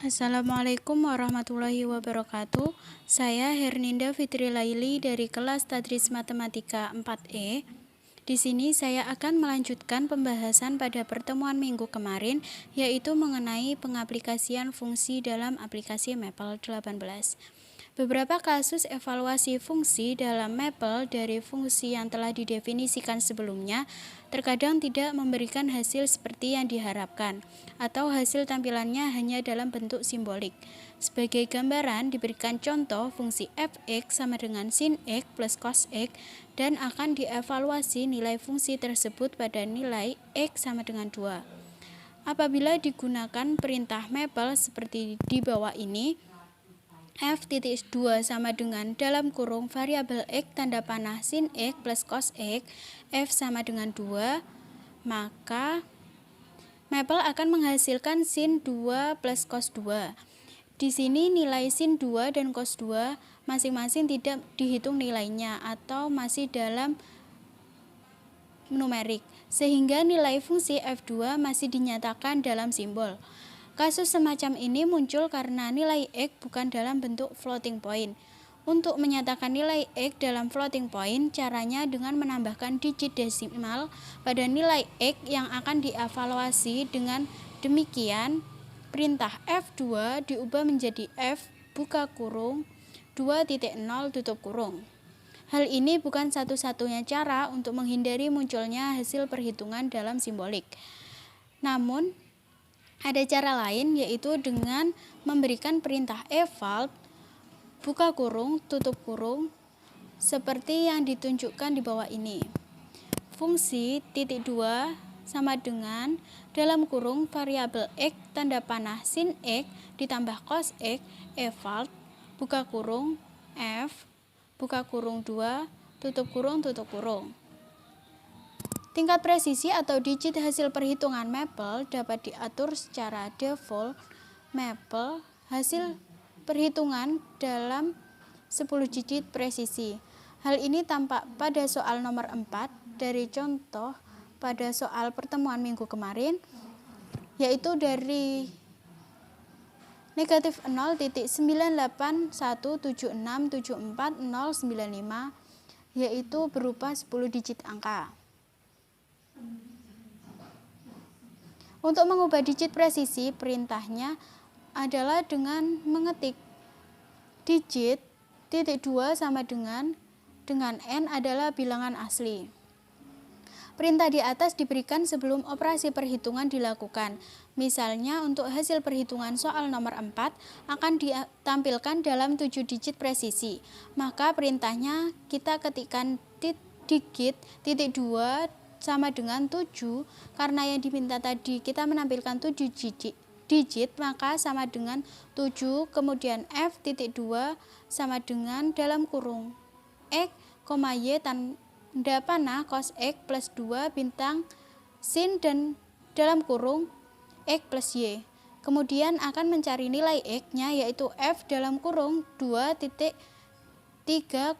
Assalamualaikum warahmatullahi wabarakatuh. Saya Herninda Fitri Laili dari kelas Tadris Matematika 4E. Di sini saya akan melanjutkan pembahasan pada pertemuan minggu kemarin, yaitu mengenai pengaplikasian fungsi dalam aplikasi Maple 18. Beberapa kasus evaluasi fungsi dalam Maple dari fungsi yang telah didefinisikan sebelumnya terkadang tidak memberikan hasil seperti yang diharapkan, atau hasil tampilannya hanya dalam bentuk simbolik. Sebagai gambaran, diberikan contoh fungsi f(x) sama dengan sin x plus cos x, dan akan dievaluasi nilai fungsi tersebut pada nilai x sama dengan 2. Apabila digunakan perintah Maple seperti di bawah ini, f(2) sama dengan dalam kurung variabel x tanda panah sin x plus cos x, f sama dengan 2, maka Maple akan menghasilkan sin 2 plus cos 2. Di sini nilai sin 2 dan cos 2 masing-masing tidak dihitung nilainya atau masih dalam numerik, sehingga nilai fungsi f2 masih dinyatakan dalam simbol. Kasus semacam ini muncul karena nilai x bukan dalam bentuk floating point. Untuk menyatakan nilai x dalam floating point, caranya dengan menambahkan digit desimal pada nilai x yang akan dievaluasi. Dengan demikian, perintah f2 diubah menjadi f buka kurung 2.0 tutup kurung. Hal ini bukan satu-satunya cara untuk menghindari munculnya hasil perhitungan dalam simbolik. Namun, ada cara lain, yaitu dengan memberikan perintah eval buka kurung tutup kurung seperti yang ditunjukkan di bawah ini. Fungsi titik 2 sama dengan dalam kurung variabel x tanda panah sin x ditambah cos x eval buka kurung f buka kurung 2 tutup kurung tutup kurung. Tingkat presisi atau digit hasil perhitungan Maple dapat diatur secara default. Maple hasil perhitungan dalam 10 digit presisi. Hal ini tampak pada soal nomor 4 dari contoh pada soal pertemuan minggu kemarin, yaitu dari negatif 0.98176740095, yaitu berupa 10 digit angka. Untuk mengubah digit presisi, perintahnya adalah dengan mengetik digit titik 2 sama dengan n adalah bilangan asli. Perintah di atas diberikan sebelum operasi perhitungan dilakukan. Misalnya untuk hasil perhitungan soal nomor 4 akan ditampilkan dalam 7 digit presisi. Maka perintahnya kita ketikkan digit titik 2 sama dengan 7, karena yang diminta tadi kita menampilkan 7 digit, maka sama dengan 7, kemudian f(2) sama dengan dalam kurung x, y tanda panah cos x plus 2 bintang sin dan dalam kurung x plus y. Kemudian akan mencari nilai x-nya, yaitu f dalam kurung 2.3,1,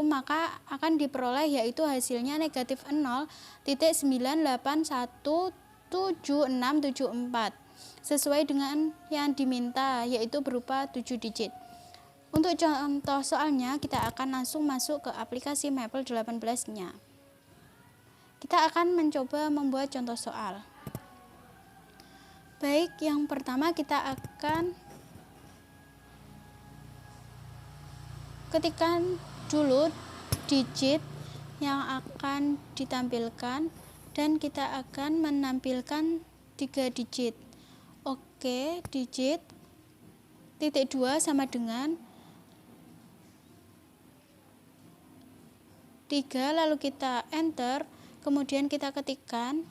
maka akan diperoleh yaitu hasilnya negatif 0.9817674 sesuai dengan yang diminta, yaitu berupa 7 digit. Untuk contoh soalnya, kita akan langsung masuk ke aplikasi Maple 18-nya. Kita akan mencoba membuat contoh soal. Baik, yang pertama kita akan ketikkan dulu digit yang akan ditampilkan, dan kita akan menampilkan 3 digit. Oke, digit titik 2 sama dengan 3, lalu kita enter, kemudian kita ketikkan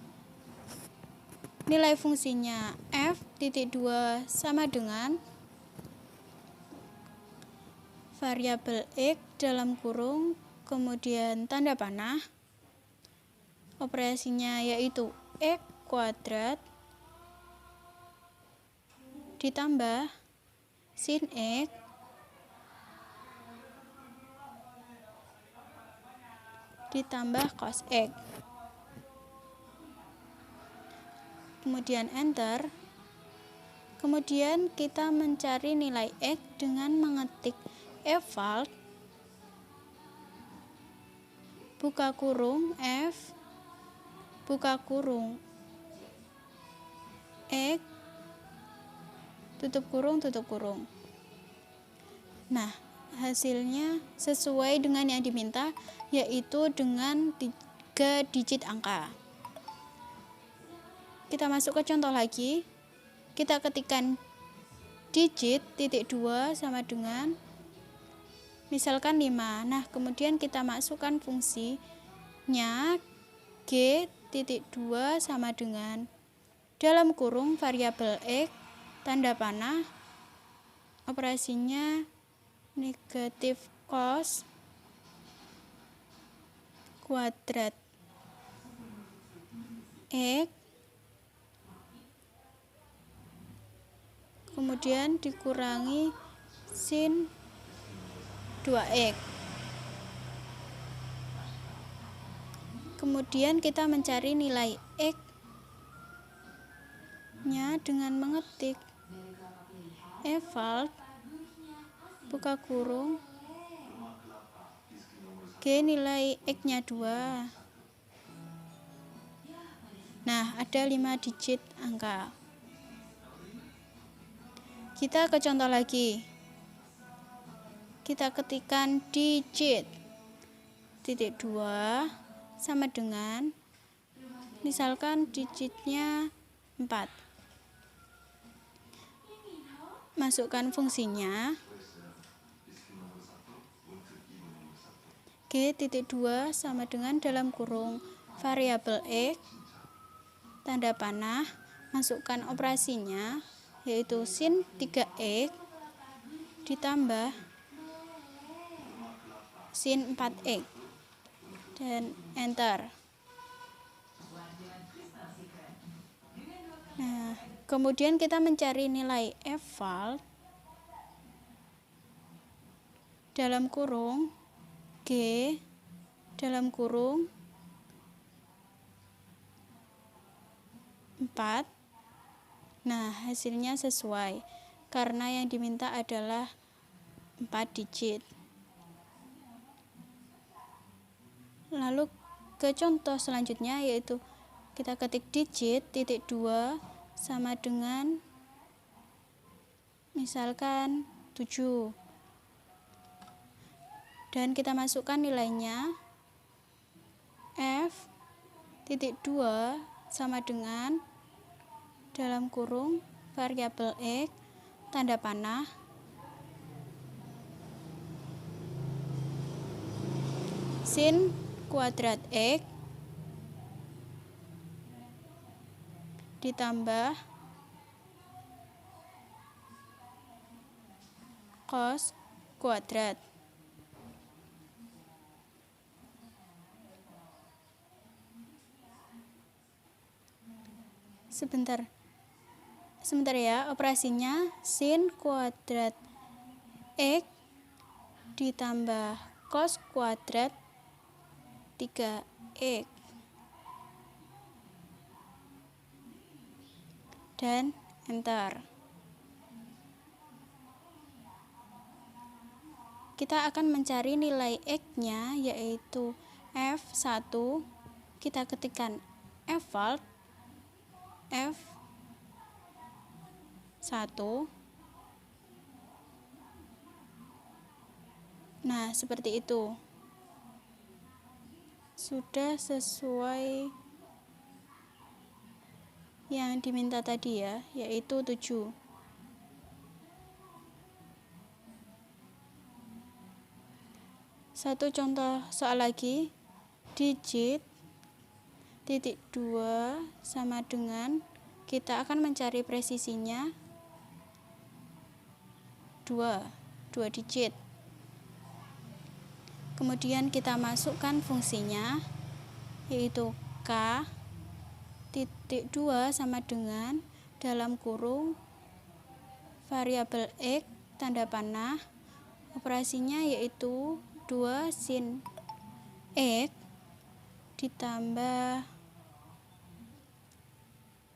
nilai fungsinya f(2) sama dengan variabel x dalam kurung, kemudian tanda panah, operasinya yaitu x kuadrat ditambah sin x ditambah cos x. Kemudian enter. Kemudian kita mencari nilai X dengan mengetik eval buka kurung F buka kurung X tutup kurung. Nah, hasilnya sesuai dengan yang diminta, yaitu dengan 3 digit angka. Kita masuk ke contoh lagi. Kita ketikkan digit titik 2 sama dengan misalkan 5. Nah, kemudian kita masukkan fungsinya G titik 2 sama dengan dalam kurung variabel X tanda panah operasinya negatif cos kuadrat X kemudian dikurangi sin 2x. Kemudian kita mencari nilai x nya dengan mengetik eval buka kurung G nilai x nya 2. Nah, ada 5 digit angka. Kita ke contoh lagi. Kita ketikkan digit titik 2 sama dengan misalkan digitnya 4. Masukkan fungsinya G titik 2 sama dengan dalam kurung variabel X tanda panah, masukkan operasinya yaitu sin 3x ditambah sin 4x dan enter. Nah, kemudian kita mencari nilai eval dalam kurung G dalam kurung 4. Nah, hasilnya sesuai karena yang diminta adalah 4 digit. Lalu ke contoh selanjutnya yaitu kita ketik digit titik 2 sama dengan misalkan 7. Dan kita masukkan nilainya F titik 2 sama dengan dalam kurung variabel X tanda panah sin kuadrat X ditambah cos kuadrat. Sebentar ya, operasinya sin kuadrat X ditambah cos kuadrat 3x dan enter. Kita akan mencari nilai x-nya yaitu F1. Kita ketikkan eval F1. Nah, seperti itu. Sudah sesuai yang diminta tadi ya, yaitu 7. Satu contoh soal lagi. Digit titik 2 sama dengan kita akan mencari presisinya 2 digit. Kemudian kita masukkan fungsinya yaitu K titik 2 sama dengan dalam kurung variabel X tanda panah operasinya yaitu 2 sin X ditambah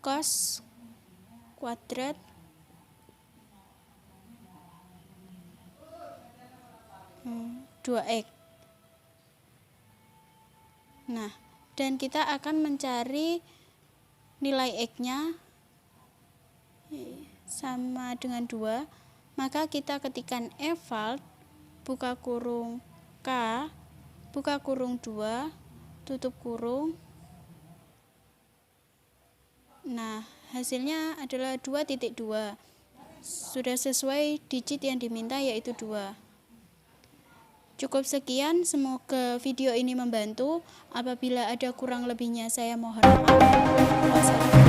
cos kuadrat 2x. Nah, dan kita akan mencari nilai x-nya sama dengan 2, maka kita ketikkan eval buka kurung k buka kurung 2 tutup kurung. Nah, hasilnya adalah 2.2. Sudah sesuai digit yang diminta, yaitu 2. Cukup sekian, semoga video ini membantu. Apabila ada kurang lebihnya saya mohon maaf. Wassalamualaikum.